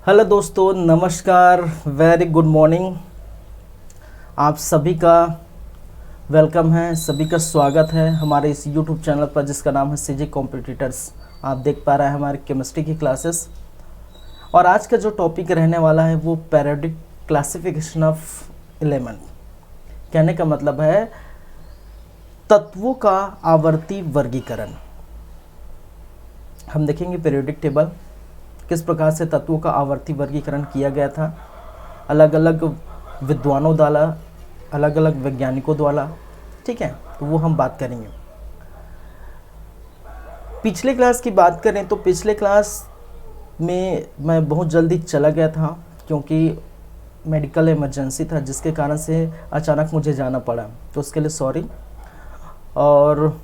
Hello दोस्तों, नमस्कार, very good morning. आप सभी का वेलकम है, सभी का स्वागत है हमारे इस यूट्यूब चैनल पर जिसका नाम है सीजी कॉम्पिटिटर्स। आप देख पा रहे हैं हमारी केमिस्ट्री की क्लासेस। और आज का जो टॉपिक रहने वाला है वो पीरियोडिक क्लासिफिकेशन ऑफ एलिमेंट। कहने का मतलब है तत्वों का आवर्ती वर्गीकरण। हम देखेंगे पीरियोडिक टेबल, किस प्रकार से तत्वों का आवर्ती वर्गीकरण किया गया था अलग अलग विद्वानों द्वारा, अलग अलग वैज्ञानिकों द्वारा। ठीक है, तो वो हम बात करेंगे। पिछले क्लास की बात करें तो पिछले क्लास में मैं बहुत जल्दी चला गया था क्योंकि मेडिकल इमरजेंसी था, जिसके कारण से अचानक मुझे जाना पड़ा, तो उसके लिए सॉरी। और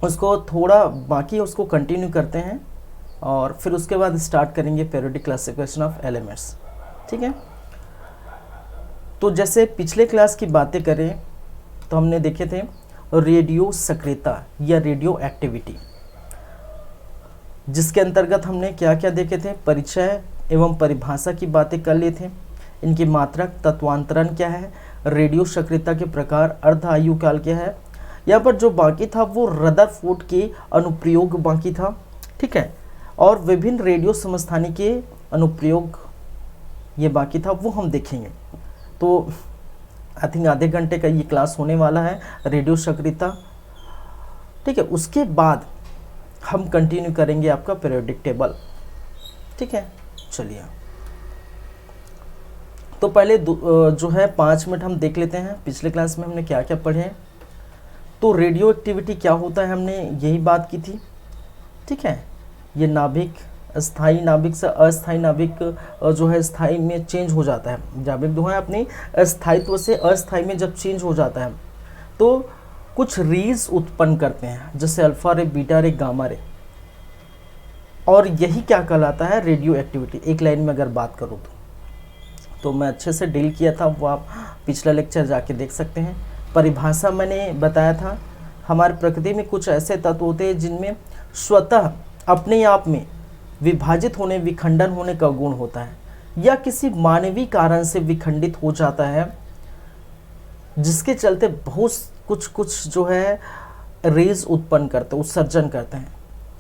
उसको थोड़ा बाकी उसको कंटिन्यू करते हैं और फिर उसके बाद स्टार्ट करेंगे पीरियोडिक क्लासिफिकेशन ऑफ एलिमेंट्स। ठीक है, तो जैसे पिछले क्लास की बातें करें तो हमने देखे थे रेडियो सक्रियता या रेडियो एक्टिविटी, जिसके अंतर्गत हमने क्या क्या देखे थे, परिचय एवं परिभाषा की बातें कर लिए थे, इनकी मात्रक तत्वांतरण क्या है, रेडियो सक्रियता के प्रकार, अर्ध आयु काल क्या है। यहाँ पर जो बाकी था वो रदरफोर्ड के अनुप्रयोग बाकी था। ठीक है, और विभिन्न रेडियो समस्थानी के अनुप्रयोग ये बाकी था, वो हम देखेंगे। तो आई थिंक आधे घंटे का ये क्लास होने वाला है रेडियो सक्रियता। ठीक है, उसके बाद हम कंटिन्यू करेंगे आपका पीरियोडिक टेबल। ठीक है, चलिए तो पहले जो है 5 मिनट हम देख लेते हैं पिछले क्लास में हमने क्या क्या पढ़े हैं। तो रेडियो एक्टिविटी क्या होता है हमने यही बात की थी। ठीक है, ये नाभिक, स्थायी नाभिक से अस्थायी नाभिक जो है स्थायी में चेंज हो जाता है। नाभिक जो है अपनी स्थायित्व से अस्थायी में जब चेंज हो जाता है तो कुछ रेज उत्पन्न करते हैं, जैसे अल्फा रे, बीटा रे, गामा रे। और यही क्या कहलाता है, रेडियो एक्टिविटी। एक लाइन में अगर बात करूँ तो मैं अच्छे से डील किया था, वो आप पिछला लेक्चर जाके देख सकते हैं। परिभाषा मैंने बताया था, हमारी प्रकृति में कुछ ऐसे तत्व होते हैं जिनमें स्वतः अपने आप में विभाजित होने, विखंडन होने का गुण होता है, या किसी मानवीय कारण से विखंडित हो जाता है, जिसके चलते बहुत कुछ जो है रेज उत्पन्न करते, उत्सर्जन करते हैं।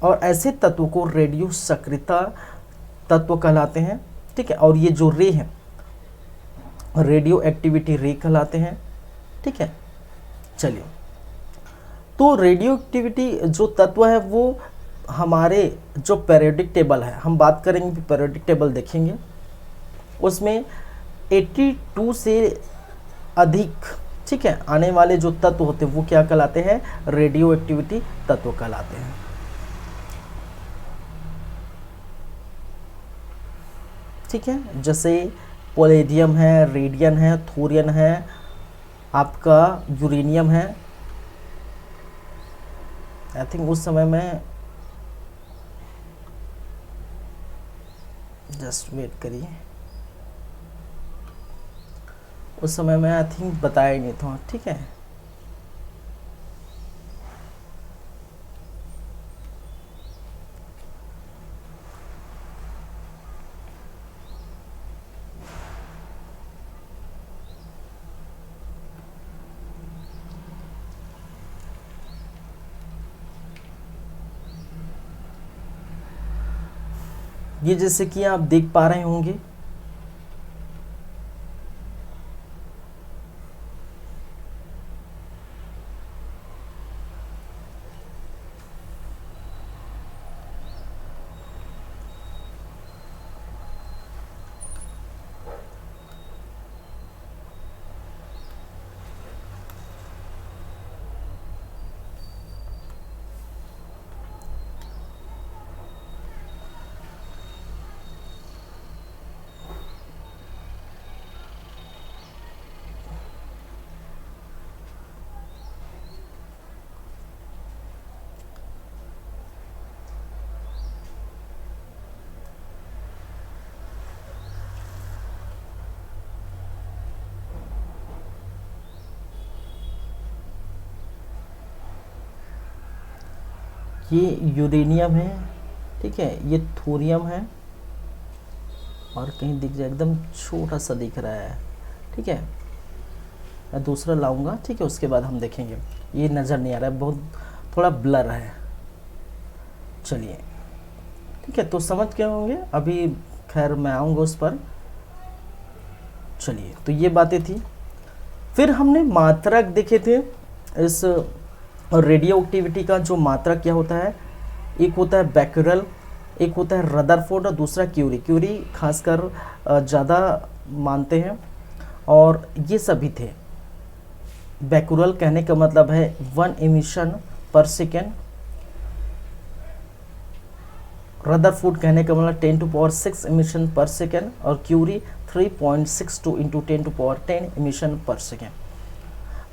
और ऐसे तत्व को रेडियो सक्रियता तत्व कहलाते हैं। ठीक है, और ये जो रे हैं रेडियो एक्टिविटी रे कहलाते हैं। ठीक है, चलिए तो रेडियो एक्टिविटी जो तत्व है वो हमारे जो पीरियोडिक टेबल है, हम बात करेंगे पीरियोडिक टेबल देखेंगे, उसमें 82 से अधिक, ठीक है, आने वाले जो तत्व होते हैं वो क्या कहलाते हैं, रेडियो एक्टिविटी तत्व कहलाते हैं। ठीक है, जैसे पोलेडियम है, रेडियम है, थोरियम है, आपका यूरेनियम है। आई थिंक उस समय में, जस्ट वेट करिए, उस समय में आई थिंक बताया नहीं था। ठीक है, ये जैसे कि आप देख पा रहे होंगे ये यूरेनियम है, ठीक है, ये थोरियम है, और कहीं दिख जाए, एकदम छोटा सा दिख रहा है। ठीक है, मैं दूसरा लाऊंगा, ठीक है, उसके बाद हम देखेंगे। ये नज़र नहीं आ रहा है, बहुत थोड़ा ब्लर है। चलिए ठीक है, तो समझ गए होंगे अभी, खैर मैं आऊँगा उस पर। चलिए, तो ये बातें थी। फिर हमने मात्रक देखे थे इस रेडियो एक्टिविटी का। जो मात्रक क्या होता है, एक होता है बैक्यूरल, एक होता है रदरफोर्ड और दूसरा क्यूरी। क्यूरी खासकर ज़्यादा मानते हैं, और ये सभी थे। बैक्यूरल कहने का मतलब है 1 emission per second, रदरफोर्ड कहने का मतलब 10⁶ emission per second, और curie 3.62 × 10⁻10 emission per second।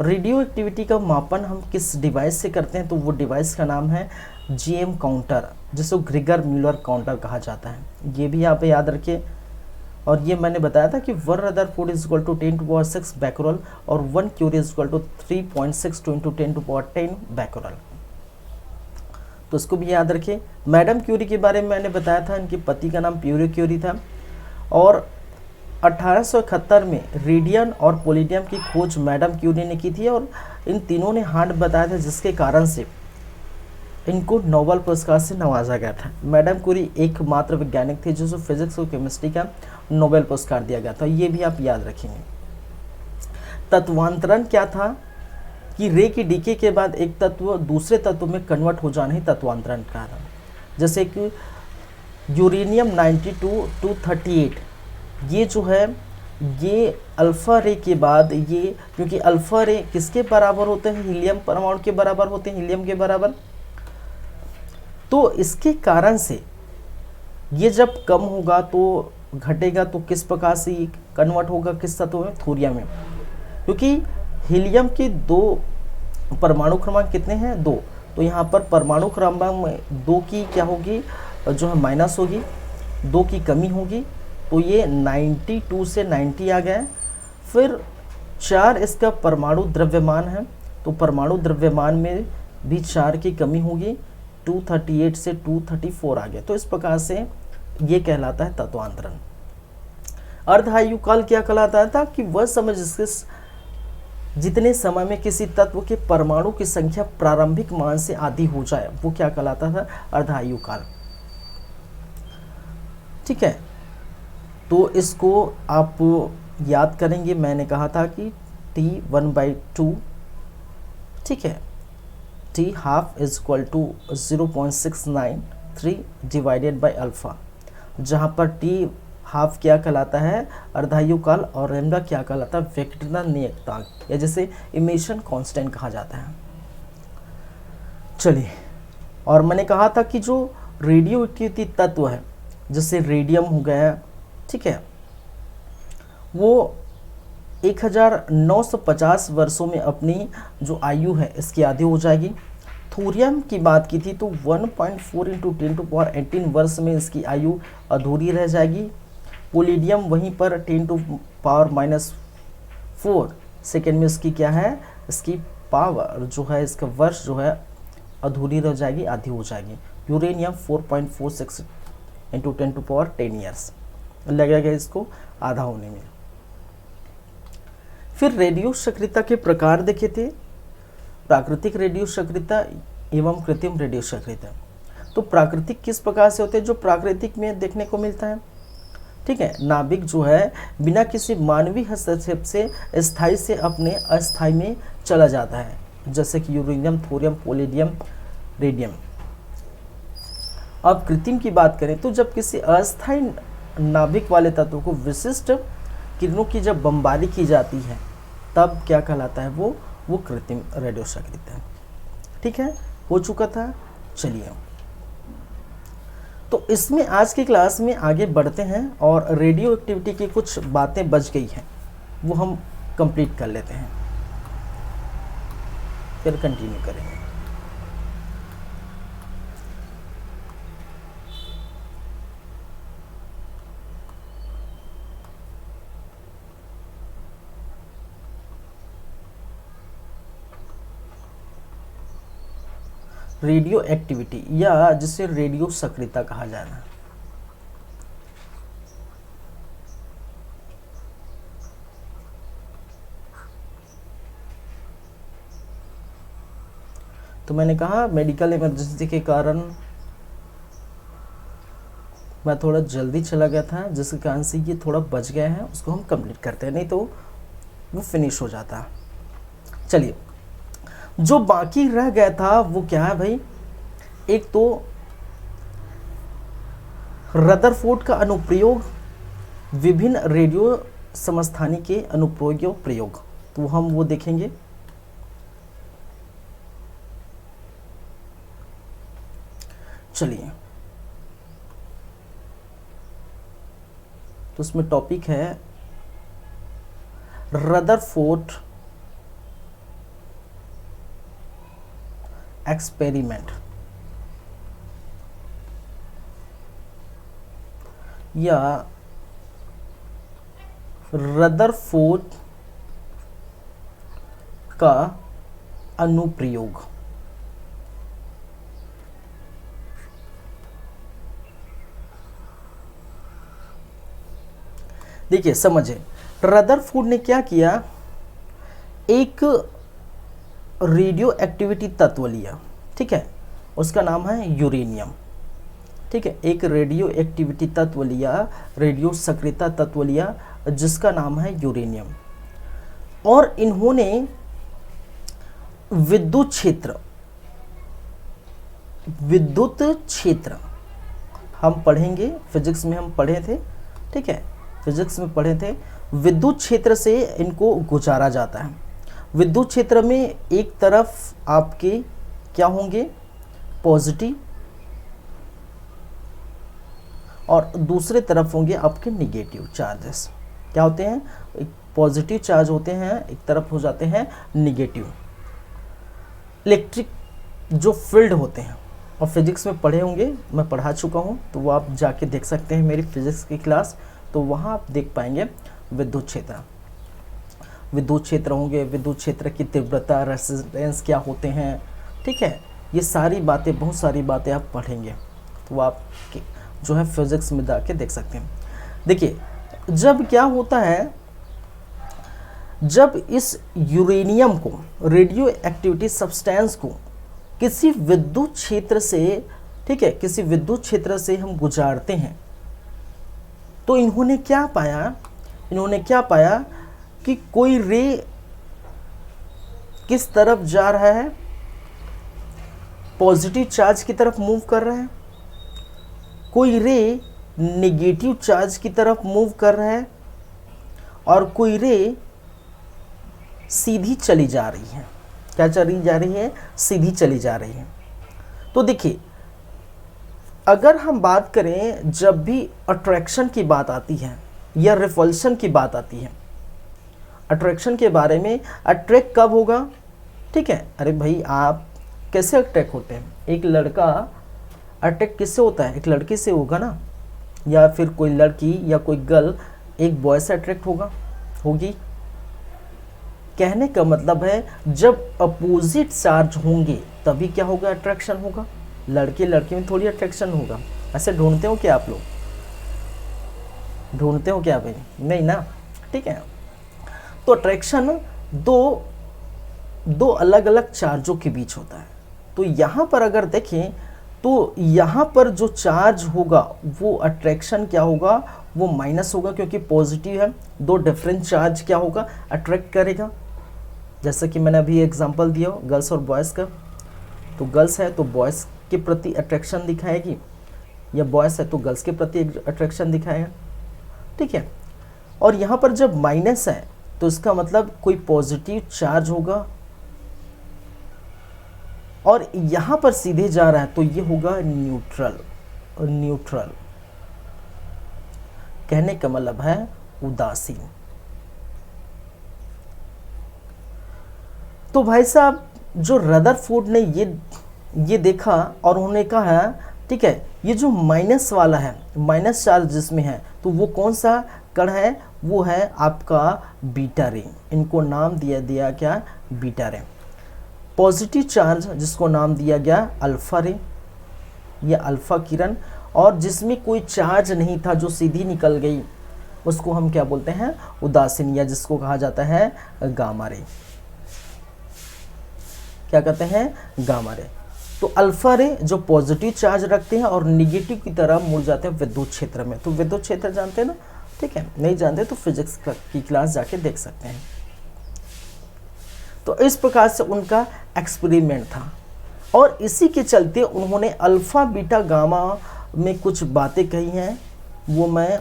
Radioactivity का मापन हम किस डिवाइस से करते हैं, तो वो डिवाइस का नाम है जीएम काउंटर, जिसको ग्रेगर म्यूलर काउंटर कहा जाता है। ये भी आप याद रखिए। और ये मैंने बताया था कि 1 Rutherford is equal to 10⁶ Becquerel और 1 Curie is equal to 3.62 × 10⁻10 Becquerel. तो इसको भी याद रखिए। मैडम क्यूरी के बारे में मैंने बताया था, इनके पति का नाम प्यूरी क्यूरी था, और 1871 में रेडियम और पोलिडियम की खोज मैडम क्यूरी ने की थी, और इन तीनों ने हाथ बताया था, जिसके कारण से इनको नोबेल पुरस्कार से नवाजा गया था। मैडम क्यूरी एकमात्र वैज्ञानिक थे जिसे फिजिक्स और केमिस्ट्री का नोबेल पुरस्कार दिया गया था। ये भी आप याद रखेंगे। तत्वांतरण क्या था, कि रे की डीके के बाद एक तत्व दूसरे तत्व में कन्वर्ट हो जाना ही तत्वांतरण का था। जैसे कि यूरेनियम 92 238, ये जो है ये अल्फ़ा रे के बाद ये, क्योंकि अल्फ़ा रे किसके बराबर होते हैं, हीलियम परमाणु के बराबर होते हैं, हीलियम के बराबर। तो इसके कारण से ये जब कम होगा तो घटेगा, तो किस प्रकार से कन्वर्ट होगा, किस तत्व में, थोरियम में। क्योंकि हीलियम के 2 परमाणु क्रमांक कितने हैं, 2, तो यहाँ पर परमाणु क्रमांक में 2 की क्या होगी, जो है माइनस होगी, 2 की कमी होगी, तो ये 92 से 90 आ गया। फिर 4 इसका परमाणु द्रव्यमान है, तो परमाणु द्रव्यमान में भी 4 की कमी होगी, 238 से 234 आ गया। तो इस प्रकार से ये कहलाता है तत्वांतरण। अर्धायुकाल क्या कहलाता था, कि वह समय जितने समय में किसी तत्व के परमाणु की संख्या प्रारंभिक मान से आधी हो जाए, वो क्या कहलाता था, अर्धायुकाल। ठीक है, तो इसको आप याद करेंगे। मैंने कहा था कि T1/2, ठीक है, T half is equal to 0.693 divided by alpha, जहाँ पर T हाफ क्या कहलाता है, अर्धायुकाल, और लैम्डा क्या कहलाता है, वेक्टरनल नियतांक, या जैसे इमिशन कांस्टेंट कहा जाता है। चलिए, और मैंने कहा था कि जो रेडियो एक्टिविटी तत्व है, जैसे रेडियम हो गया, ठीक है, वो 1950 वर्षों में अपनी जो आयु है इसकी आधी हो जाएगी। थोरियम की बात की थी तो 1.4 × 10⁻18 वर्ष में इसकी आयु अधूरी रह जाएगी। पोलिडियम वहीं पर 10⁻⁴ सेकेंड में इसकी क्या है, इसकी पावर जो है, इसका वर्ष जो है अधूरी रह जाएगी, आधी हो जाएगी। यूरेनियम 4.46 × 10⁻10 ईयर्स लगेगा इसको आधा होने में। फिर रेडियो सक्रियता के प्रकार देखे थे, प्राकृतिक रेडियो सक्रियता एवं कृत्रिम रेडियो सक्रियता। तो प्राकृतिक किस प्रकार से होते हैं, जो प्राकृतिक में देखने को मिलता है, ठीक है, नाभिक जो है बिना किसी मानवीय हस्तक्षेप से स्थायी से अपने अस्थायी में चला जाता है, जैसे कि यूरेनियम, थोरियम, पोलिडियम, रेडियम। अब कृत्रिम की बात करें तो जब किसी अस्थायी नाभिक वाले तत्व को विशिष्ट किरणों की जब बमबारी की जाती है, तब क्या कहलाता है, वो कृत्रिम रेडियो सक्रियता है। ठीक है, हो चुका था। चलिए, तो इसमें आज की क्लास में आगे बढ़ते हैं, और रेडियो एक्टिविटी की कुछ बातें बच गई हैं, वो हम कंप्लीट कर लेते हैं, फिर कंटिन्यू करेंगे। रेडियो एक्टिविटी, या जिसे रेडियो सक्रियता कहा जाना। तो मैंने कहा मेडिकल इमरजेंसी के कारण मैं थोड़ा जल्दी चला गया था, जिसके कारण से ये थोड़ा बच गया है, उसको हम कंप्लीट करते हैं, नहीं तो वो फिनिश हो जाता। चलिए, जो बाकी रह गया था वो क्या है भाई, एक तो रदरफोर्ड का अनुप्रयोग, विभिन्न रेडियो समस्थानी के अनुप्रयोग प्रयोग, तो हम वो देखेंगे। चलिए, तो उसमें टॉपिक है रदरफोर्ड एक्सपेरिमेंट या रदरफोर्ड का अनुप्रयोग। देखिए समझे, रदरफोर्ड ने क्या किया, एक रेडियो एक्टिविटी तत्व लिया, ठीक है, उसका नाम है यूरेनियम, ठीक है, एक रेडियो एक्टिविटी तत्व लिया, रेडियो सक्रियता तत्व लिया, जिसका नाम है यूरेनियम, और इन्होंने विद्युत क्षेत्र हम पढ़ेंगे, फिजिक्स में हम पढ़े थे, ठीक है, फिजिक्स में पढ़े थे, विद्युत क्षेत्र से इनको गुजारा जाता है। विद्युत क्षेत्र में एक तरफ आपके क्या होंगे, पॉजिटिव, और दूसरे तरफ होंगे आपके निगेटिव चार्जेस। क्या होते हैं, एक पॉजिटिव चार्ज होते हैं, एक तरफ हो जाते हैं निगेटिव। इलेक्ट्रिक जो फील्ड होते हैं, और फिजिक्स में पढ़े होंगे, मैं पढ़ा चुका हूँ, तो वो आप जाके देख सकते हैं मेरी फिजिक्स की क्लास, तो वहाँ आप देख पाएंगे विद्युत क्षेत्र होंगे, विद्युत क्षेत्र की तीव्रता, रेजिस्टेंस क्या होते हैं, ठीक है, ये सारी बातें, बहुत सारी बातें आप पढ़ेंगे, तो आप जो है फिजिक्स में जाके देख सकते हैं। देखिए, जब क्या होता है, जब इस यूरेनियम को, रेडियो एक्टिविटी सब्सटेंस को किसी विद्युत क्षेत्र से, ठीक है, किसी विद्युत क्षेत्र से हम गुजारते हैं, तो इन्होंने क्या पाया कि कोई रे किस तरफ जा रहा है, पॉजिटिव चार्ज की तरफ मूव कर रहा है, कोई रे नेगेटिव चार्ज की तरफ मूव कर रहा है, और कोई रे सीधी चली जा रही है। क्या चली जा रही है, सीधी चली जा रही है। तो देखिए, अगर हम बात करें, जब भी अट्रैक्शन की बात आती है या रिपल्शन की बात आती है, अट्रैक्शन के बारे में, अट्रैक्ट कब होगा, ठीक है, अरे भाई आप कैसे अट्रैक्ट होते हैं, एक लड़का अट्रैक्ट किससे होता है, एक लड़की से होगा ना, या फिर कोई लड़की या कोई गर्ल एक बॉय से अट्रैक्ट होगी। कहने का मतलब है, जब अपोजिट चार्ज होंगे तभी क्या होगा, अट्रैक्शन होगा। लड़के लड़की में थोड़ी अट्रैक्शन होगा। ऐसे ढूंढते हो क्या आप लोग, ढूंढते हो क्या भाई, नहीं ना, ठीक है। तो अट्रैक्शन दो अलग अलग चार्जों के बीच होता है। तो यहाँ पर अगर देखें, तो यहाँ पर जो चार्ज होगा वो अट्रैक्शन क्या होगा, वो माइनस होगा, क्योंकि पॉजिटिव है। दो डिफरेंट चार्ज क्या होगा, अट्रैक्ट करेगा। जैसा कि मैंने अभी एग्जांपल दिया गर्ल्स और बॉयज़ का, तो गर्ल्स है तो बॉयज़ के प्रति अट्रैक्शन दिखाएगी, या बॉयज़ है तो गर्ल्स के प्रति अट्रैक्शन दिखाएगा, ठीक है। और यहाँ पर जब माइनस है तो इसका मतलब कोई पॉजिटिव चार्ज होगा, और यहाँ पर सीधे जा रहा है तो ये होगा न्यूट्रल। कहने का मतलब है उदासीन। तो भाई साहब, जो रदरफोर्ड ने ये देखा और उन्होंने कहा, ठीक है, ये जो माइनस वाला है, माइनस चार्ज जिसमें है, तो वो कौन सा कण है, वो है आपका बीटा रे। इनको नाम दिया क्या, बीटा रे। पॉजिटिव चार्ज जिसको नाम दिया गया अल्फा रे या अल्फा किरण, और जिसमें कोई चार्ज नहीं था, जो सीधी निकल गई, उसको हम क्या बोलते हैं, उदासीन, या जिसको कहा जाता है गामा रे। क्या कहते हैं, गामा रे। तो अल्फा रे जो पॉजिटिव चार्ज रखते हैं और निगेटिव की तरह मुड़ जाते हैं विद्युत क्षेत्र में। तो विद्युत क्षेत्र जानते हैं ना, ठीक है, नहीं जानते तो फिजिक्स की क्लास जाके देख सकते हैं। तो इस प्रकार से उनका एक्सपेरिमेंट था और इसी के चलते उन्होंने अल्फा बीटा गामा में कुछ बातें कही हैं, वो मैं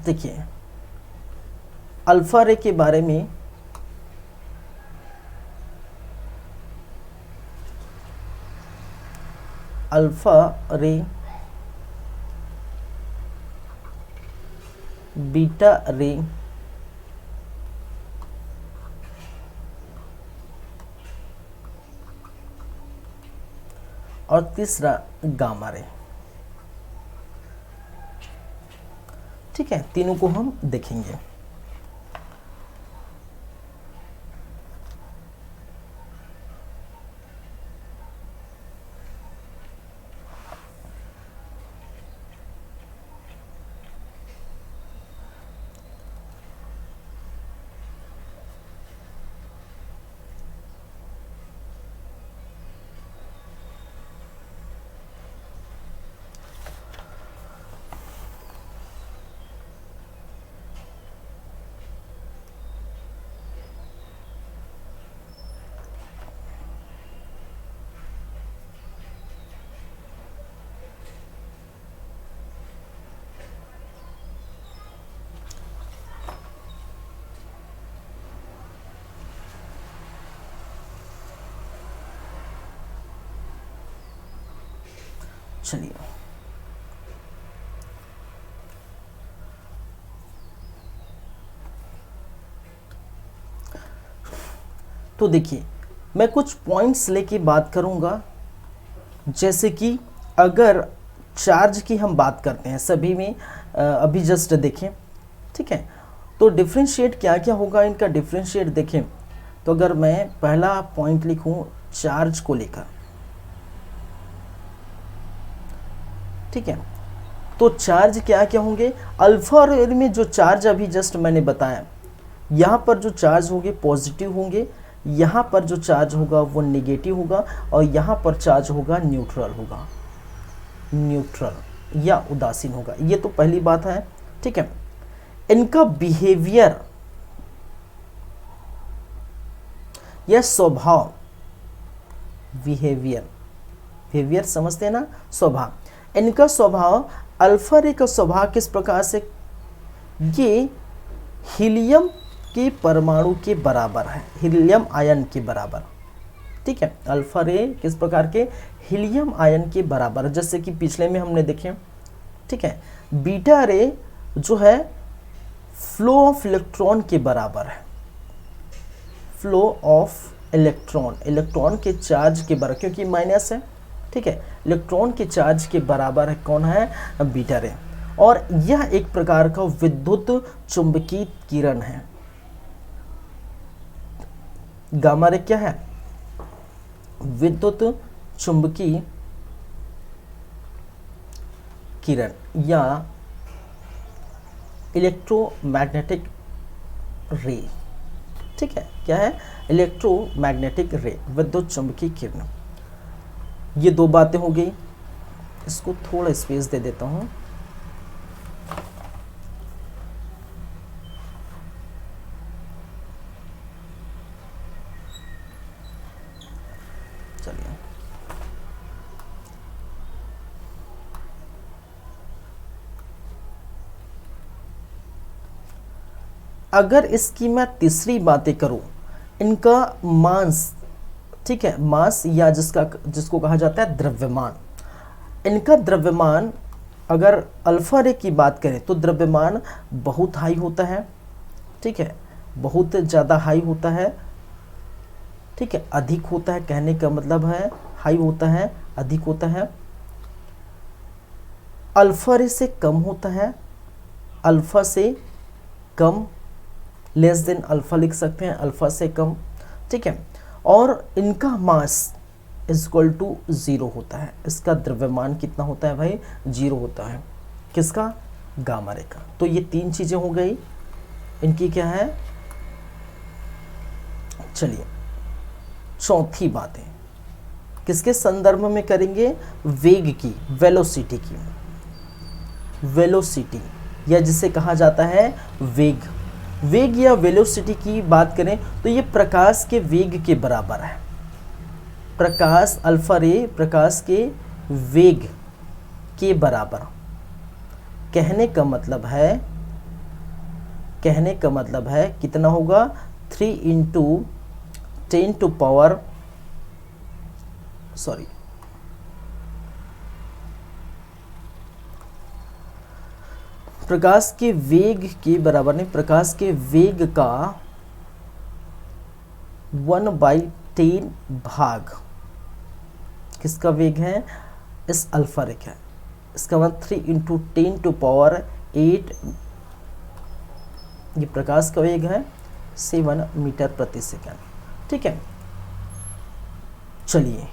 देखिए अल्फा रे के बारे में अल्फा रे, बीटा रे और तीसरा गामा रे, ठीक है, तीनों को हम देखेंगे। चलिए तो देखिए मैं कुछ पॉइंट्स लेके बात करूंगा, जैसे कि अगर चार्ज की हम बात करते हैं सभी में, अभी जस्ट देखें, ठीक है, तो डिफरेंशिएट क्या क्या होगा इनका, डिफरेंशिएट देखें तो अगर मैं पहला पॉइंट लिखूं चार्ज को लेकर, ठीक है, तो चार्ज क्या क्या होंगे, अल्फा रे में जो चार्ज अभी जस्ट मैंने बताया, यहाँ पर जो चार्ज होंगे पॉजिटिव होंगे, यहाँ पर जो चार्ज होगा वो नेगेटिव होगा और यहाँ पर चार्ज होगा न्यूट्रल होगा, न्यूट्रल या उदासीन होगा। ये तो पहली बात है, ठीक है। इनका बिहेवियर या स्वभाव, बिहेवियर, बिहेवियर समझते हैं ना, स्वभाव, इनका स्वभाव, अल्फा रे का स्वभाव किस प्रकार से, ये हीलियम के परमाणु के बराबर है, हीलियम आयन के बराबर, ठीक है। अल्फा रे किस प्रकार के, हीलियम आयन के बराबर, जैसे कि पिछले में हमने देखे, ठीक है। बीटा रे जो है फ्लो ऑफ इलेक्ट्रॉन के बराबर है, फ्लो ऑफ इलेक्ट्रॉन, इलेक्ट्रॉन के चार्ज के बराबर, क्योंकि माइनस है, ठीक है, इलेक्ट्रॉन के चार्ज के बराबर है, कौन है, बीटा रे। और यह एक प्रकार का विद्युत चुंबकीय किरण है। गामा रे क्या है, विद्युत चुंबकीय किरण या इलेक्ट्रोमैग्नेटिक रे, ठीक है, क्या है, इलेक्ट्रोमैग्नेटिक रे, विद्युत चुंबकीय किरण। ये दो बातें हो गई, इसको थोड़ा स्पेस दे देता हूं। चलिए अगर इसकी मैं तीसरी बातें करूं, इनका मास, ठीक है, मास या जिसको कहा जाता है द्रव्यमान, इनका द्रव्यमान, अगर अल्फा रे की बात करें तो द्रव्यमान बहुत हाई होता है, ठीक है, बहुत ज़्यादा हाई होता है, ठीक है, अधिक होता है, कहने का मतलब है हाई होता है, अधिक होता है। अल्फा रे से कम होता है, अल्फा से कम, लेस देन अल्फा लिख सकते हैं, अल्फा से कम, ठीक है। और इनका मास इज इक्वल टू 0 होता है, इसका द्रव्यमान कितना होता है भाई, 0 होता है, किसका, गामा रे का। तो ये तीन चीज़ें हो गई इनकी, क्या है, चलिए चौथी बात है, किसके संदर्भ में करेंगे? वेग की, वेलोसिटी की। वेलोसिटी या जिसे कहा जाता है वेग, वेग या वेलोसिटी की बात करें तो ये प्रकाश के वेग के बराबर है। प्रकाश अल्फा रे प्रकाश के वेग के बराबर। कहने का मतलब है कितना होगा? 3 इंटू 10 टू पावर प्रकाश के वेग के बराबर नहीं, प्रकाश के वेग का 1/10 भाग किसका वेग है? इस अल्फा रे का। इसका मतलब 3 इंटू 10 टू पावर 8, ये प्रकाश का वेग है 7 मीटर प्रति सेकंड। ठीक है, चलिए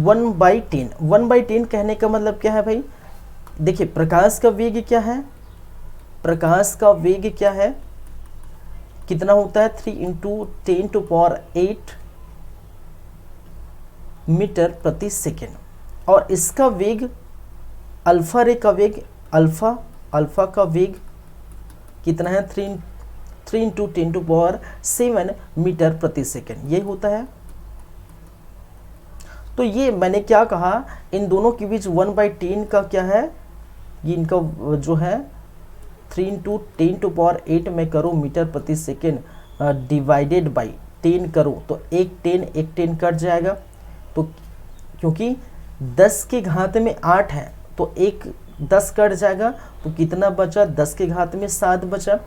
1/10 कहने का मतलब क्या है भाई? देखिए प्रकाश का वेग क्या है? प्रकाश का वेग क्या है? कितना होता है? 3 इंटू 10 टू पावर 8 मीटर प्रति सेकेंड। और इसका वेग अल्फा रे का वेग, अल्फा का वेग कितना है? 3 इंटू 10 टू पावर 7 मीटर प्रति सेकेंड, ये होता है। तो ये मैंने क्या कहा, इन दोनों के बीच 1/10 का क्या है? ये इनका जो है 3 इंटू 10 टू पावर 8 में करो मीटर प्रति सेकेंड डिवाइडेड बाई 10 करो तो एक 10 कट जाएगा। तो क्योंकि 10 के घात में 8 है तो एक 10 कट जाएगा, तो कितना बचा? 10 के घात में 7 बचा।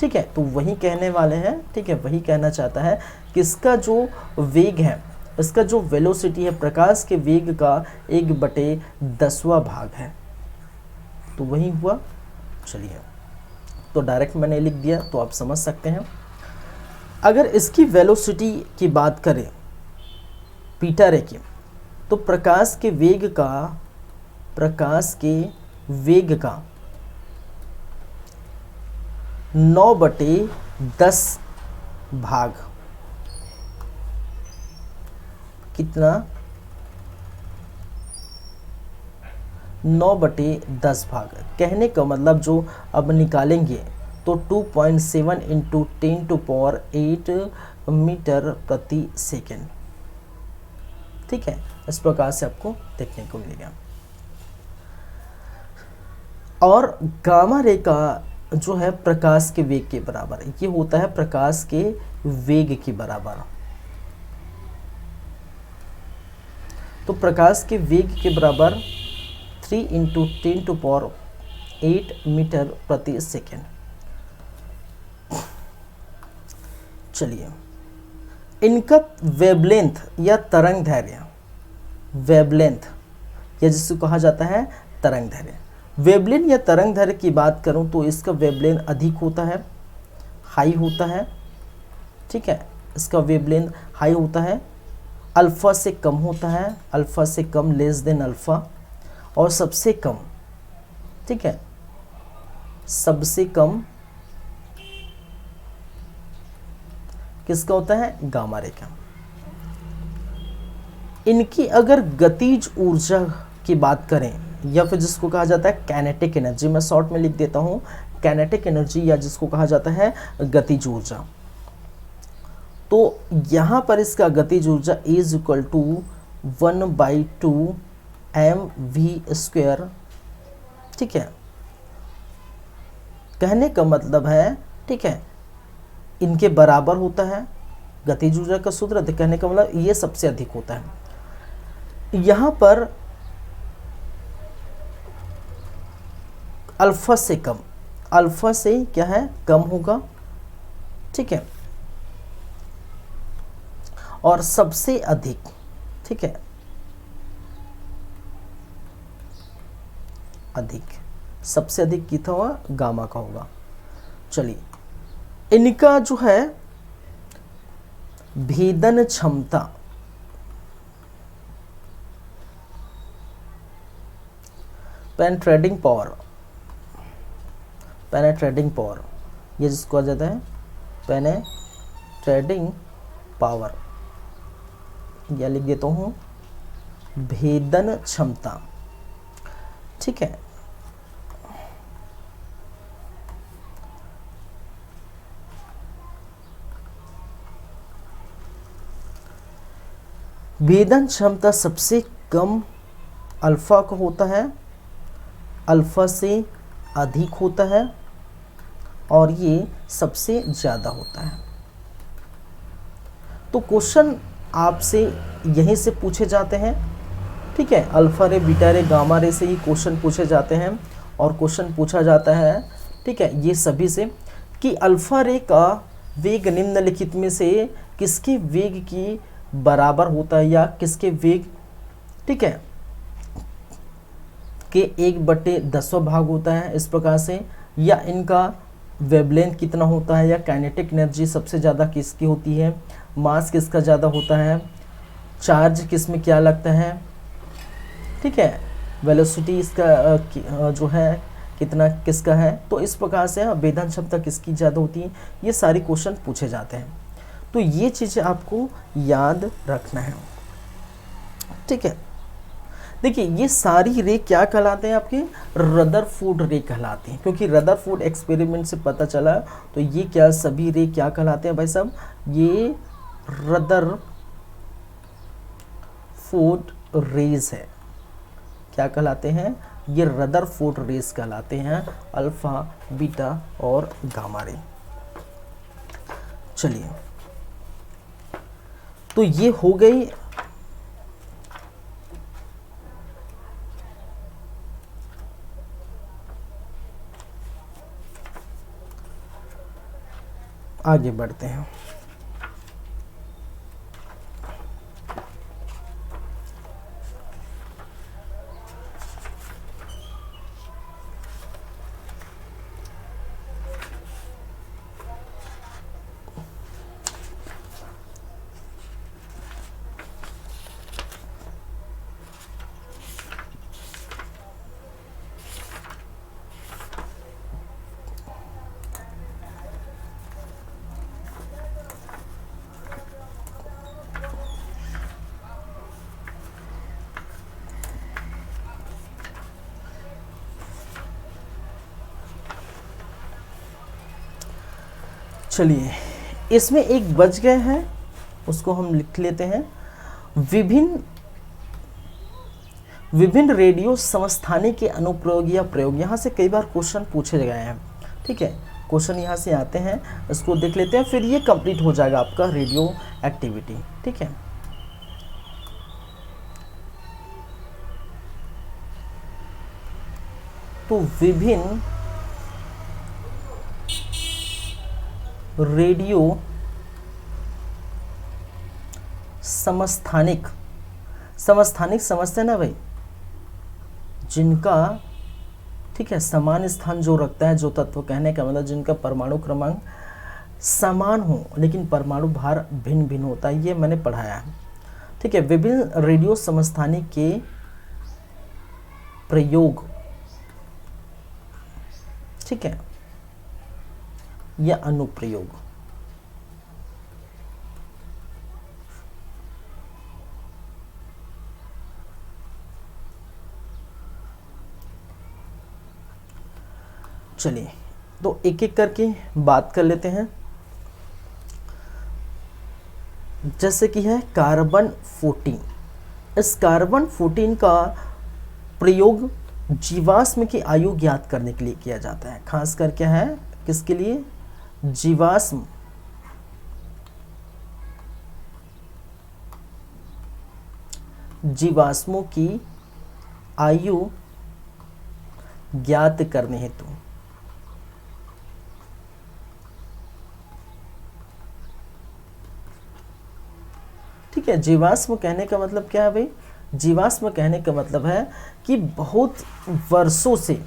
ठीक है, तो वही कहने वाले हैं। ठीक है, वही कहना चाहता है कि इसका जो वेग है, इसका जो वेलोसिटी है प्रकाश के वेग का 1/10वां भाग है। तो वही हुआ। चलिए, तो डायरेक्ट मैंने लिख दिया तो आप समझ सकते हैं। अगर इसकी वेलोसिटी की बात करें बीटा रे की, तो प्रकाश के वेग का 9/10 भाग, कितना? 9/10 भाग। कहने का मतलब जो अब निकालेंगे तो 2.7 इंटू 10 टू पावर 8 मीटर प्रति सेकेंड। ठीक है, इस प्रकार से आपको देखने को मिलेगा। और गामा रे का जो है प्रकाश के वेग के बराबर, ये होता है प्रकाश के वेग के बराबर। तो प्रकाश के वेग के बराबर 3 इंटू 10 टू पावर 8 मीटर प्रति सेकेंड। चलिए, इनका वेवलेंथ या तरंग दैर्ध्य, वेवलेंथ या जिसको कहा जाता है तरंग दैर्ध्य, वेवलेंथ या तरंग दैर्ध्य की बात करूं तो इसका वेवलेंथ अधिक होता है, हाई होता है। ठीक है, इसका वेवलेंथ हाई होता है, अल्फा से कम होता है, अल्फा से कम, लेस देन अल्फा। और सबसे कम, ठीक है, सबसे कम किसका होता है? गामा रे का। इनकी अगर गतिज ऊर्जा की बात करें या फिर जिसको कहा जाता है काइनेटिक एनर्जी, मैं शॉर्ट में लिख देता हूं काइनेटिक एनर्जी या जिसको कहा जाता है गतिज ऊर्जा, तो यहां पर इसका गतिज ऊर्जा इज इक्वल टू 1/2 mv²। ठीक है, कहने का मतलब है, ठीक है, इनके बराबर होता है। गतिज ऊर्जा का सूत्र, कहने का मतलब ये सबसे अधिक होता है। यहां पर अल्फा से कम, अल्फा से क्या है? कम होगा। ठीक है, और सबसे अधिक, ठीक है, अधिक, सबसे अधिक कितना हुआ? गामा का होगा। चलिए, इनका जो है भेदन क्षमता, पेनिट्रेटिंग पावर, पेनिट्रेटिंग पावर, ये जिसको कहा जाता है पावर, या लिख देता हूँ भेदन क्षमता। ठीक है, भेदन क्षमता सबसे कम अल्फा का होता है, अल्फा से अधिक होता है, और ये सबसे ज़्यादा होता है। तो क्वेश्चन आपसे यहीं से पूछे जाते हैं। ठीक है, अल्फा रे, बीटा रे, गामा रे से ही क्वेश्चन पूछे जाते हैं। और क्वेश्चन पूछा जाता है, ठीक है, ये सभी से कि अल्फा रे का वेग निम्नलिखित में से किसके वेग की बराबर होता है, या किसके वेग, ठीक है, के 1/10वां भाग होता है इस प्रकार से, या इनका वेवलेंथ कितना होता है, या काइनेटिक एनर्जी सबसे ज़्यादा किसकी होती है, मास किसका ज़्यादा होता है, चार्ज किस में क्या लगता है, ठीक है, वेलोसिटी इसका जो है कितना किसका है। तो इस प्रकार से भेदन क्षमता किसकी ज़्यादा होती है, ये सारे क्वेश्चन पूछे जाते हैं। तो ये चीज़ें आपको याद रखना है। ठीक है, देखिए ये सारी रे क्या कहलाते हैं, आपके रदरफोर्ड रे कहलाते हैं, क्योंकि रदरफोर्ड एक्सपेरिमेंट से पता चला। तो ये क्या सभी रे क्या कहलाते हैं भाई साहब, ये रदरफोर्ड रेज है। क्या कहलाते हैं, ये रदरफोर्ड रेज कहलाते हैं, अल्फा, बीटा और गामा रे। चलिए, तो ये हो गई आगे बढ़ते हैं। चलिए, इसमें एक बच गए हैं, उसको हम लिख लेते हैं। विभिन्न रेडियो समस्थानिक के अनुप्रयोग या प्रयोग। यहाँ से कई बार क्वेश्चन पूछे गए हैं। ठीक है, क्वेश्चन यहाँ से आते हैं, इसको देख लेते हैं, फिर ये कंप्लीट हो जाएगा आपका रेडियो एक्टिविटी। ठीक है, तो विभिन्न रेडियो समस्थानिक समझते हैं ना भाई, जिनका, ठीक है, समान स्थान जो रखता है, जो तत्व, कहने का मतलब जिनका परमाणु क्रमांक समान हो लेकिन परमाणु भार भिन्न भिन्न होता है, ये मैंने पढ़ाया है। ठीक है, विभिन्न रेडियो समस्थानिक के प्रयोग, ठीक है, या अनुप्रयोग। चलिए, तो एक एक करके बात कर लेते हैं। जैसे कि है कार्बन 14। इस कार्बन 14 का प्रयोग जीवाश्म की आयु ज्ञात करने के लिए किया जाता है। खास कर क्या है, किसके लिए, जीवाश्मों की आयु ज्ञात करने हेतु। ठीक है, जीवाश्म कहने का मतलब क्या है भाई, जीवाश्म कहने का मतलब है कि बहुत वर्षों से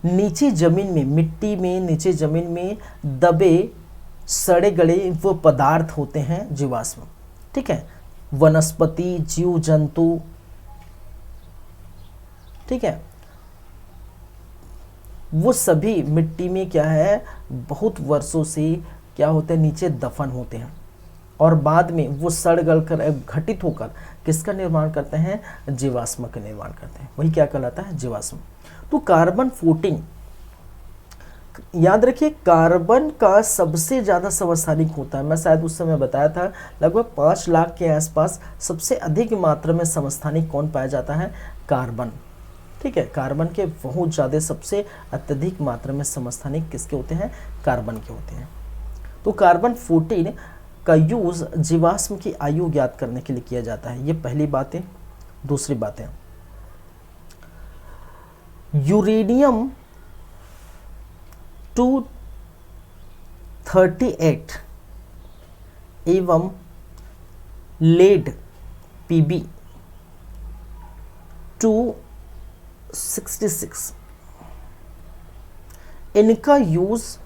नीचे जमीन में, मिट्टी में, नीचे जमीन में दबे सड़े गले वो पदार्थ होते हैं जीवाश्म। ठीक है, वनस्पति, जीव जंतु, ठीक है, वो सभी मिट्टी में क्या है, बहुत वर्षों से क्या होते हैं, नीचे दफन होते हैं और बाद में वो सड़ गल कर घटित होकर किसका निर्माण करते हैं, जीवाश्म का निर्माण करते हैं, वही क्या कहलाता है, जीवाश्म। तो कार्बन 14, याद रखिए कार्बन का सबसे ज़्यादा समस्थानिक होता है, मैं शायद उस समय बताया था लगभग 5 लाख के आसपास सबसे अधिक मात्रा में समस्थानिक कौन पाया जाता है, कार्बन। ठीक है, कार्बन के बहुत ज़्यादा सबसे अत्यधिक मात्रा में समस्थानिक किसके होते हैं, कार्बन के होते हैं। तो कार्बन 14 का यूज़ जीवाश्म की आयु ज्ञात करने के लिए किया जाता है, ये पहली बात है। दूसरी बात है यूरेनियम 238 एवं लेड Pb 266, इनका यूज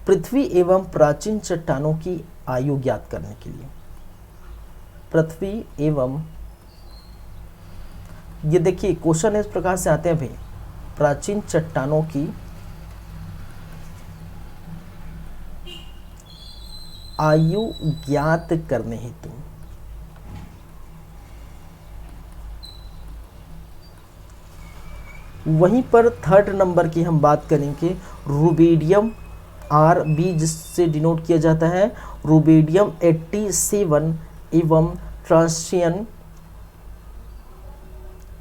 पृथ्वी एवं प्राचीन चट्टानों की आयु ज्ञात करने के लिए, पृथ्वी एवं, ये देखिए क्वेश्चन इस प्रकार से आते हैं भाई, प्राचीन चट्टानों की आयु ज्ञात करने हेतु। वहीं पर थर्ड नंबर की हम बात करेंगे रुबिडियम Rb, जिससे डिनोट किया जाता है रुबिडियम 87 एवं ट्रांसियन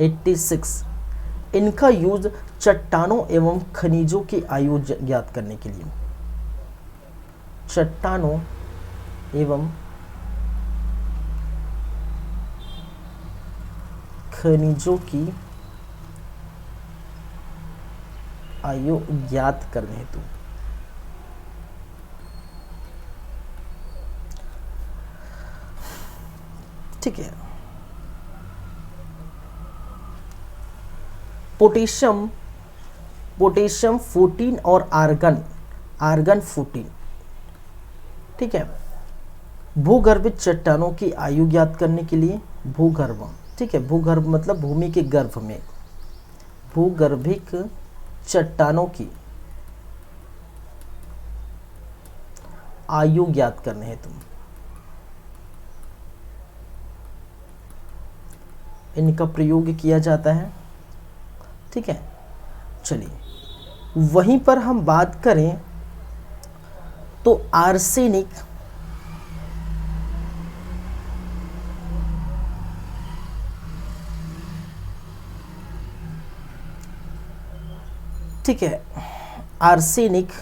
86, इनका यूज चट्टानों एवं खनिजों की आयु ज्ञात करने के लिए, चट्टानों एवं खनिजों की आयु ज्ञात करने हेतु। ठीक है, पोटेशियम 14 और आर्गन 14, ठीक है, भूगर्भित चट्टानों की आयु ज्ञात करने के लिए, भूगर्भ, ठीक है, भूगर्भ मतलब भूमि के गर्भ में, भूगर्भिक चट्टानों की आयु ज्ञात करने हेतु इनका प्रयोग किया जाता है। ठीक है, चलिए वहीं पर हम बात करें तो आर्सेनिक, ठीक है, आर्सेनिक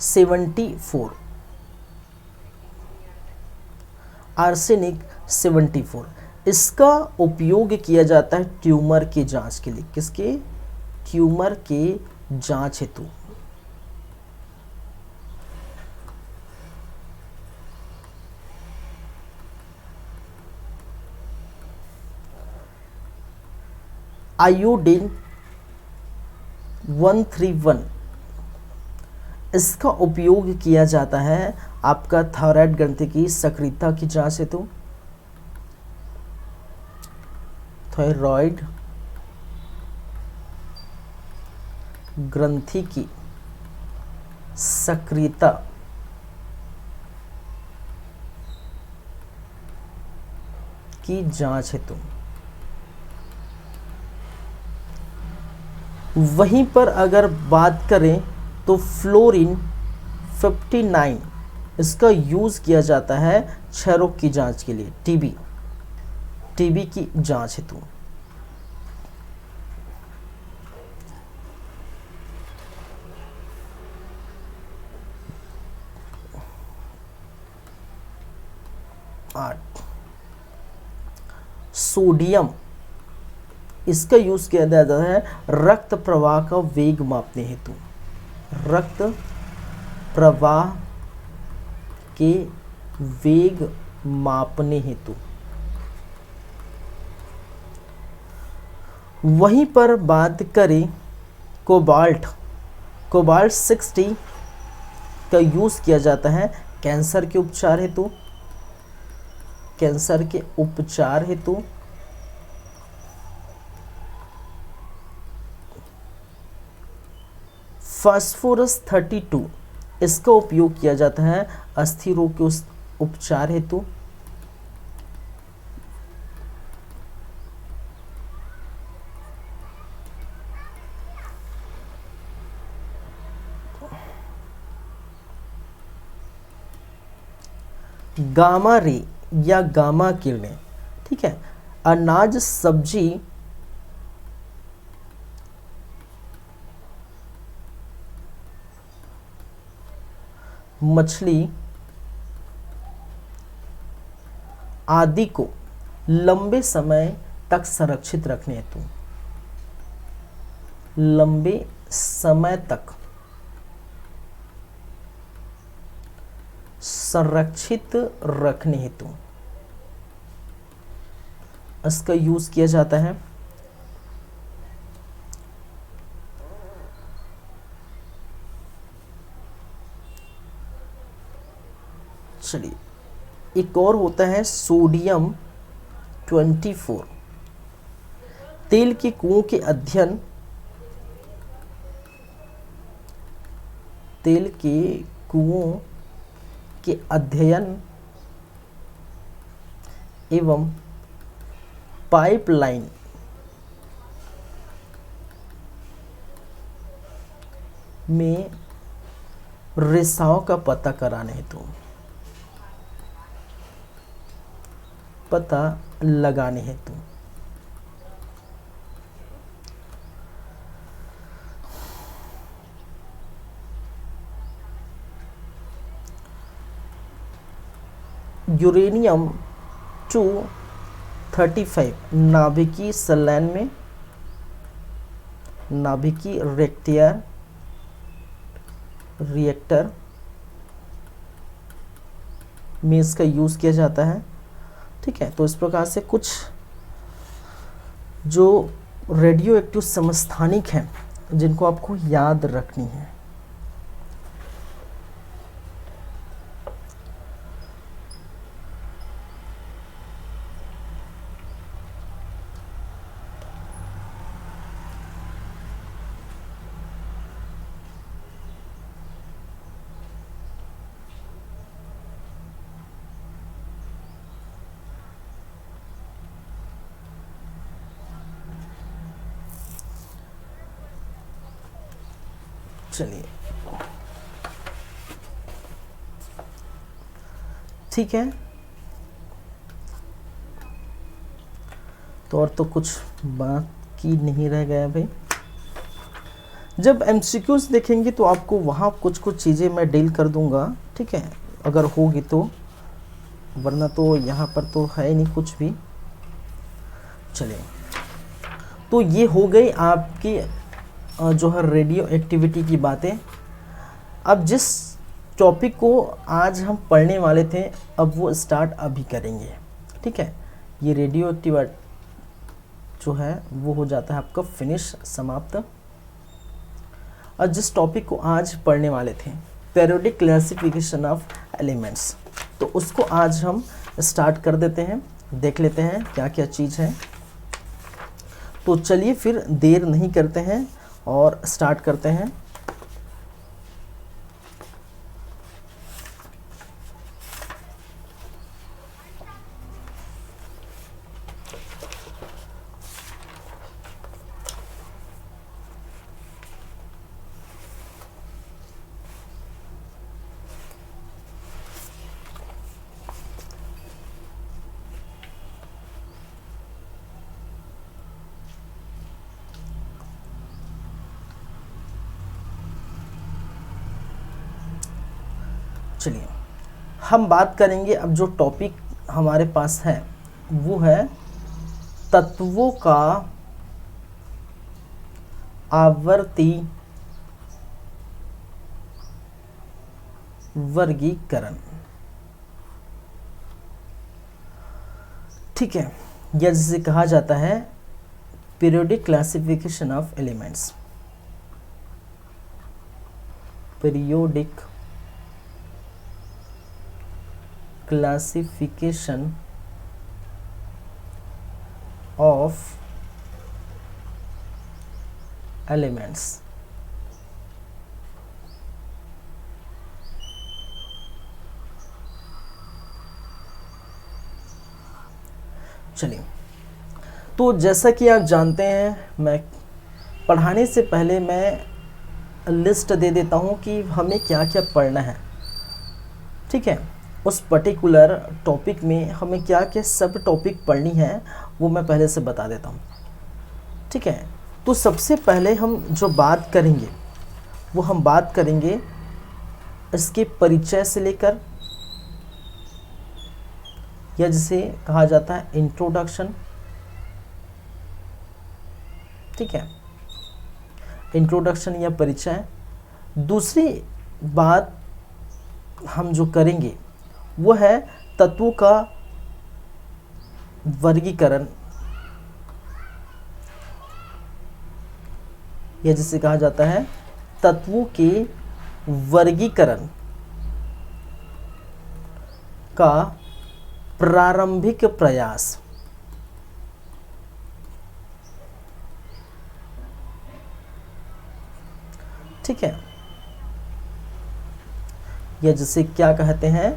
74, आर्सेनिक 74, इसका उपयोग किया जाता है ट्यूमर की जांच के लिए, किसके, ट्यूमर के जांच हेतु। आयोडीन 131, इसका उपयोग किया जाता है आपका थायराइड ग्रंथि की सक्रियता की जांच हेतु, थायराइड ग्रंथि की सक्रियता की जांच हेतु। वहीं पर अगर बात करें तो फ्लोरीन 59, इसका यूज़ किया जाता है क्षय रोग की जांच के लिए, टीबी की जांच हेतु। सोडियम, इसका यूज किया जाता है रक्त प्रवाह का वेग मापने हेतु, रक्त प्रवाह के वेग मापने हेतु। वहीं पर बात करें कोबाल्ट 60 का यूज किया जाता है कैंसर के उपचार हेतु, कैंसर के उपचार हेतु। फास्फोरस 32, इसका उपयोग किया जाता है अस्थिर रोग के उपचार हेतु। गामा रे या गामा किरणें, ठीक है, अनाज, सब्जी, मछली आदि को लंबे समय तक संरक्षित रखने हेतु, लंबे समय तक संरक्षित रखने हेतु इसका यूज किया जाता है। चलिए, एक और होता है सोडियम 24, तेल के कुओं के अध्ययन, तेल के कुओं के अध्ययन एवं पाइपलाइन में रिसाव का पता कराने हेतु, पता लगाने हेतु। यूरेनियम 235 नाभिकीय संलयन में, नाभिकीय रिएक्टर में इसका यूज किया जाता है, ठीक है। तो इस प्रकार से कुछ जो रेडियो एक्टिव समस्थानिक हैं जिनको आपको याद रखनी है। चलिए, ठीक है। तो और तो कुछ बाकी नहीं रह गया भाई। जब एमसीक्यूज देखेंगे तो आपको वहाँ कुछ कुछ चीज़ें मैं डील कर दूंगा, ठीक है, अगर होगी तो, वरना तो यहाँ पर तो है नहीं कुछ भी। चलिए, तो ये हो गई आपकी जो है रेडियो एक्टिविटी की बातें। अब जिस टॉपिक को आज हम पढ़ने वाले थे अब वो स्टार्ट अभी करेंगे, ठीक है। ये रेडियो एक्टिव जो है वो हो जाता है आपका फिनिश, समाप्त। और जिस टॉपिक को आज पढ़ने वाले थे पीरियोडिक क्लासिफिकेशन ऑफ एलिमेंट्स, तो उसको आज हम स्टार्ट कर देते हैं, देख लेते हैं क्या क्या चीज़ है। तो चलिए फिर देर नहीं करते हैं और स्टार्ट करते हैं। चलिए, हम बात करेंगे अब जो टॉपिक हमारे पास है वो है तत्वों का आवर्ती वर्गीकरण, ठीक है। या जिसे कहा जाता है periodic classification of elements, periodic classification of elements. चलिए, तो जैसा कि आप जानते हैं, मैं पढ़ाने से पहले मैं लिस्ट दे देता हूं कि हमें क्या क्या पढ़ना है। ठीक है, उस पर्टिकुलर टॉपिक में हमें क्या क्या सब टॉपिक पढ़नी है वो मैं पहले से बता देता हूं। ठीक है, तो सबसे पहले हम जो बात करेंगे वो हम बात करेंगे इसके परिचय से लेकर, या जिसे कहा जाता है इंट्रोडक्शन। ठीक है, इंट्रोडक्शन या परिचय। दूसरी बात हम जो करेंगे वो है तत्वों का वर्गीकरण, या जिसे कहा जाता है तत्वों के वर्गीकरण का प्रारंभिक प्रयास। ठीक है, या जिसे क्या कहते हैं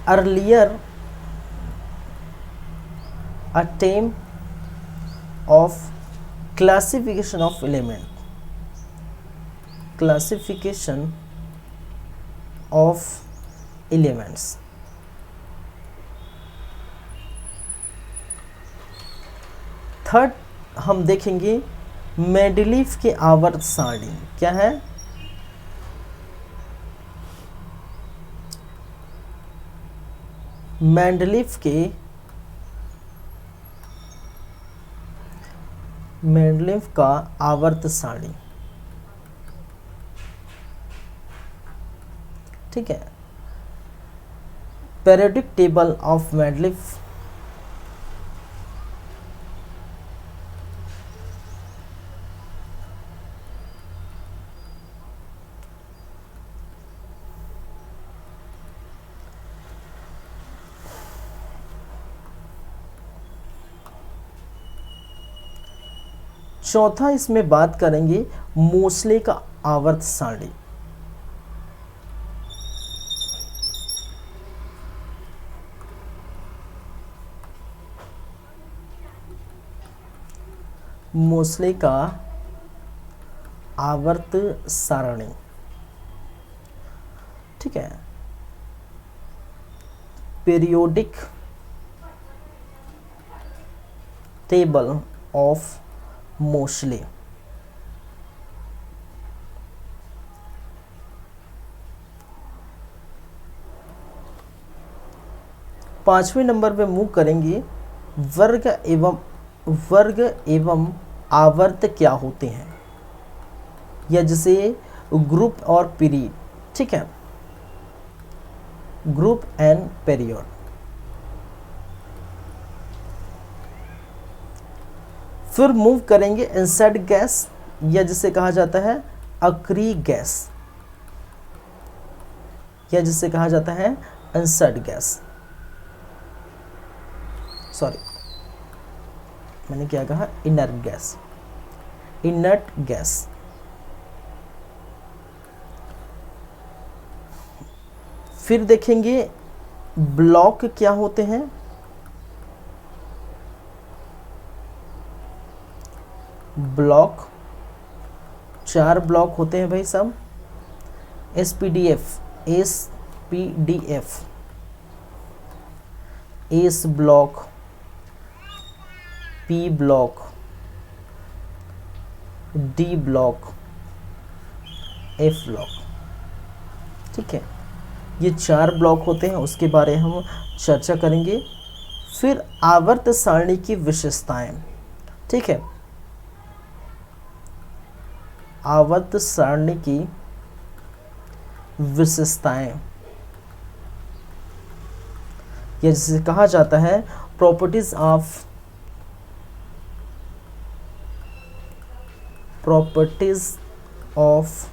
earlier attempt of classification of element, classification of elements। Third हम देखेंगे मेंडलीफ के आवर्त सारणी क्या है। मेंडलीफ का आवर्त सारणी। ठीक है, पीरियोडिक टेबल ऑफ मेंडलीफ। चौथा इसमें बात करेंगे मोसले का आवर्त सारणी। मोसले का आवर्त सारणी। ठीक है, पीरियोडिक टेबल ऑफ मोसले। पांचवें नंबर पे मूव करेंगे वर्ग एवं आवर्त क्या होते हैं, या जिसे ग्रुप और पीरियड। ठीक है, ग्रुप एंड पीरियड। फिर मूव करेंगे इनसाइड गैस, या जिसे कहा जाता है अक्री गैस, या जिसे कहा जाता है इनसाइड गैस। सॉरी, मैंने क्या कहा, इनर्ट गैस, इनर्ट गैस। फिर देखेंगे ब्लॉक क्या होते हैं। ब्लॉक, 4 ब्लॉक होते हैं भाई साहब। SPDF, S block, P block, D block, F block. ठीक है, ये 4 ब्लॉक होते हैं, उसके बारे में हम चर्चा करेंगे। फिर आवर्त सारणी की विशेषताएं। ठीक है, आवर्त सारणी की विशेषताएं, या जिसे कहा जाता है प्रॉपर्टीज ऑफ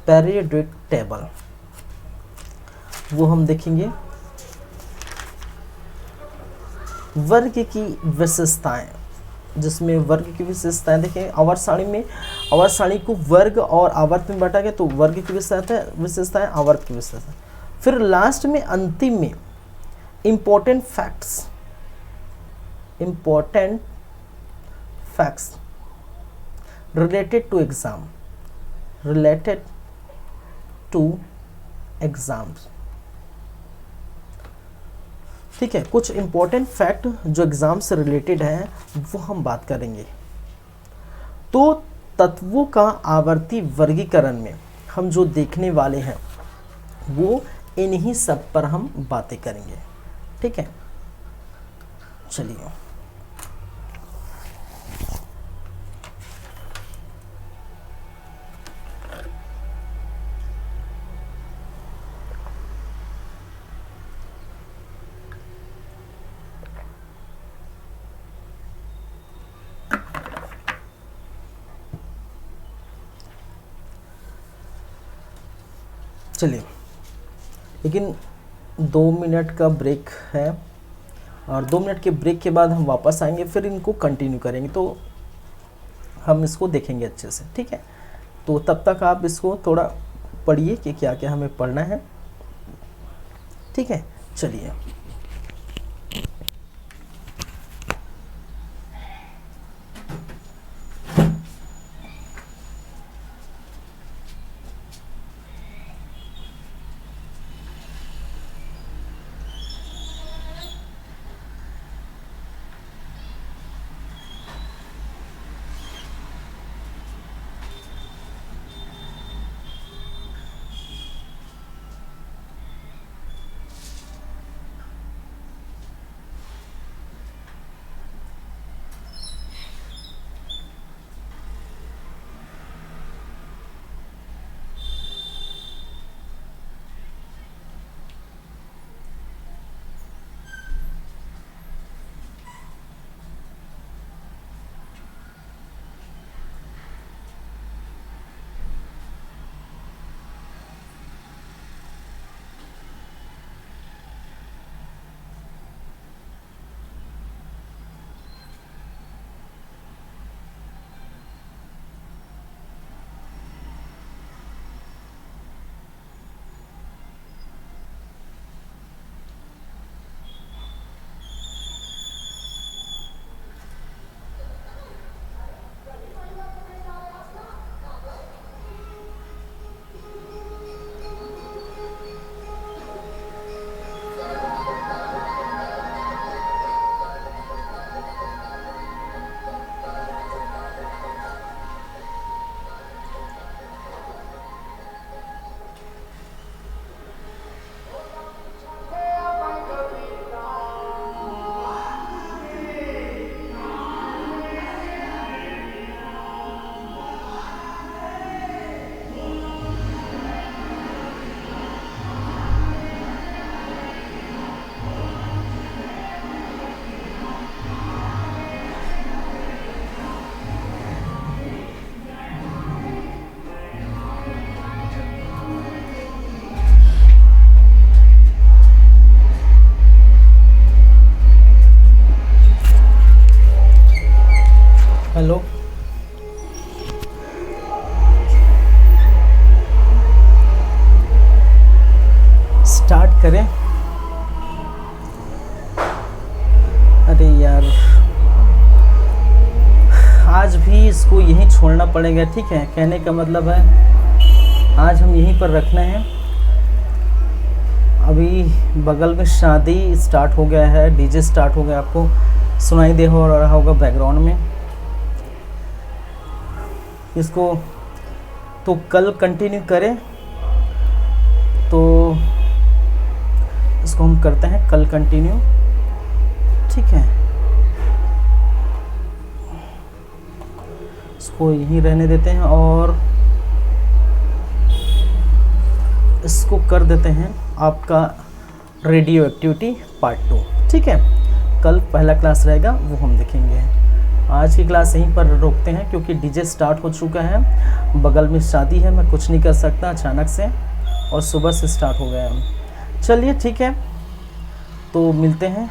पीरियोडिक टेबल, वो हम देखेंगे। वर्ग की विशेषताएं, जिसमें वर्ग की विशेषताएं देखें। आवर्त सारणी में, आवर्त सारणी को वर्ग और आवर्त में बांटा गया, तो वर्ग की विशेषताएं, आवर्त की विशेषताएं। फिर लास्ट में अंतिम में important facts related to exams. ठीक है, कुछ इंपॉर्टेंट फैक्ट जो एग्जाम से रिलेटेड है वो हम बात करेंगे। तो तत्वों का आवर्ती वर्गीकरण में हम जो देखने वाले हैं वो इन्हीं सब पर हम बातें करेंगे। ठीक है, चलिए लेकिन 2 मिनट का ब्रेक है और 2 मिनट के ब्रेक के बाद हम वापस आएंगे, फिर इनको कंटिन्यू करेंगे, तो हम इसको देखेंगे अच्छे से। ठीक है, तो तब तक आप इसको थोड़ा पढ़िए कि क्या क्या हमें पढ़ना है। ठीक है, चलिए हेलो, स्टार्ट करें। अरे यार, आज भी इसको यहीं छोड़ना पड़ेगा। ठीक है, कहने का मतलब है आज हम यहीं पर रखना है। अभी बगल में शादी स्टार्ट हो गया है, डीजे स्टार्ट हो गया, आपको सुनाई दे हो रहा होगा बैकग्राउंड में। इसको तो कल कंटिन्यू करें, तो इसको हम करते हैं कल कंटिन्यू। ठीक है, इसको यहीं रहने देते हैं और इसको कर देते हैं आपका रेडियो एक्टिविटी पार्ट 2। ठीक है, कल पहला क्लास रहेगा, वो हम देखेंगे। आज की क्लास यहीं पर रोकते हैं क्योंकि डीजे स्टार्ट हो चुका है, बगल में शादी है, मैं कुछ नहीं कर सकता अचानक से, और सुबह से स्टार्ट हो गया है। चलिए ठीक है, तो मिलते हैं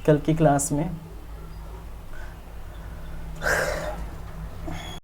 कल की क्लास में।